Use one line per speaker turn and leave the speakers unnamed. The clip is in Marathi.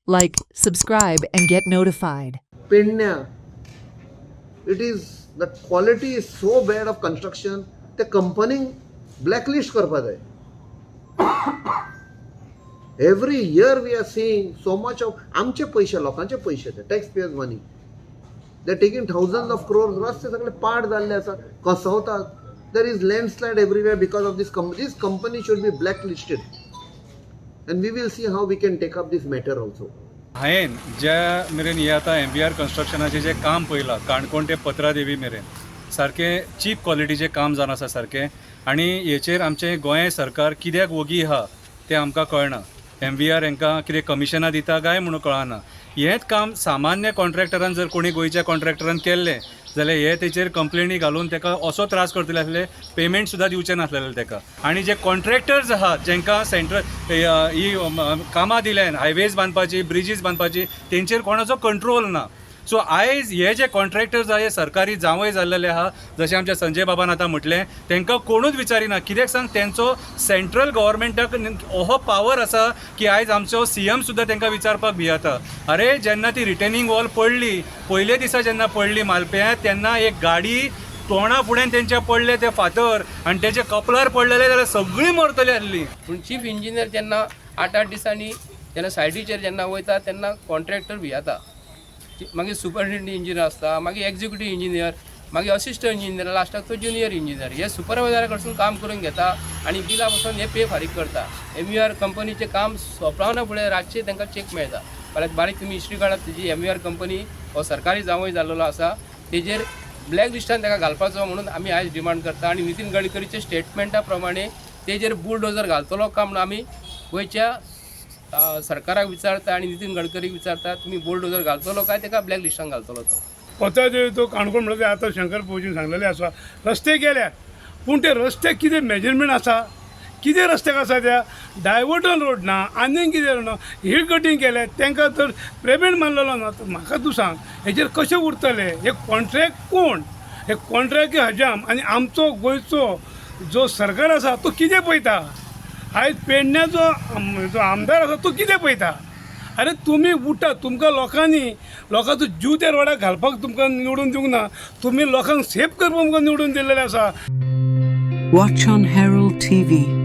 Like, subscribe, and get notified.
Penya, it is the quality is so bad of construction. The company blacklist करपा जाय. Every year we are seeing so much of आमचे पैसे लोकांचे पैसे ते taxpayers money. They are taking thousands of crores. रस्ते सगळे पाड जाल्ले आसा, कसवतात. There is landslide everywhere because of this company. This company should be blacklisted. And we will see how we can take up this matter also.
हांवें ज्या मेरेन हे आतां MVR कन्स्ट्रक्शनाचें जें काम पळयलां काणकोण ते पत्रादेवी मेरेन सारकें चीप क्वॉलिटीचें काम जावन आसा सारकें आनी हेचेर आमचें गोंय सरकार कित्याक वगी आहा तें आमकां कळना. MVR हांकां कितें कमिशनां दिता काय म्हणून कळना. हेंच काम सामान्य कॉन्ट्रॅक्टरान जर कोणी गोंयच्या कॉन्ट्रॅक्टरान केल्लें जाल्यार हे तेचेर कंप्लेनी घालून ताका असो त्रास करतले आसले, पेमेंट सुद्दां दिवचे नासलेले ताका. आनी जे कॉन्ट्रॅक्टर्स आहात जेंकां सेंट्रल ही कामां दिल्यान हायवेज बांदपाची, ब्रिजीस बांदपाची, तेंचेर कोणाचो कंट्रोल ना. सो आयज हे जे कॉन्ट्रॅक्टर्स आहा हे सरकारी जावंय जाल्लेले आहा, जशें आमच्या संजय बाबान आतां म्हटलें, तांकां कोणूच विचारिना. कित्याक सांग, तेंचो सेंट्रल गव्हर्मेंटाक हो पावर आसा की आयज आमचो CM सुद्दां तांकां विचारपाक भियेता. अरे जेन्ना ती रिटेनिंग वॉल पडली, पयले दिसा जेन्ना पडली मालप्यात, तेन्ना एक गाडी तोंडा फुड्यान तेंच्या पडले ते फातर आनी तेचे कपलार पडलेले जाल्यार सगळीं मरतली आसली.
पूण चीफ इंजिनियर जेन्ना 8-8 दिसांनी जेन्ना सायटीचेर जेन्ना वयता तेन्ना कॉन्ट्रॅक्टर भियेता. मागीर सुपरिटेंडंट इंजिनियर आसता, मागीर एक्झिक्युटीव इंजिनियर, मागीर असिस्टंट इंजिनियर, लास्टाक तो ज्युनियर इंजिनियर. हे सुपरवायझरा कडसून काम करून घेता आनी बिला बसून हे पे फारीक करता. MVR कंपनीचें काम सोंपवना फुडें रातचें तांकां चॅक मेळटा. फाल्यां बारीक तुमी हिस्ट्री काढात, तेजी MVR कंपनी हो सरकारी जावंय जाल्लो आसा, तेजेर ब्लॅक लिस्टान ताका घालपाचो म्हणून आमी आयज डिमांड करता. आनी नितीन गडकरीचे स्टेटमेंटा प्रमाणे तेजेर बुलडोजर घालतलो काम म्हणून आमी गोंयच्या सरकाराक विचारता आनी नितीन गडकरीक विचारता, तुमी बुलडोजर घालतलो काय ताका ब्लॅक लिस्टान घालतलो तो.
पत्रादेवी तो काणकोण म्हणटा आतां शंकर पवजीन सांगलेलें आसा, रस्ते केल्यात, पूण ते रस्त्याक कितें मेजरमेंट आसा, कितें रस्त्याक आसा त्या डायवर्टन रोड ना, आनीक कितें ना, हिल कटींग केलें, तांकां तर पेमेंट मारलेलो ना. म्हाका तूं सांग, हेजेर कशें उरतलें? हे कॉन्ट्रॅक्ट कोण? हे कॉन्ट्रॅक्ट हजाम आनी आमचो गोंयचो जो सरकार आसा तो कितें पळयता? आयज पेडण्याचो आमदार आसा तो कितें पळयता? अरे तुमी उठा, तुमकां लोकांचो जीव त्या रोडाक घालपाक तुमकां निवडून दिवंक ना, तुमी लोकांक सेफ करपाक तुमकां निवडून दिल्लेले आसा.
Watch on Herald TV.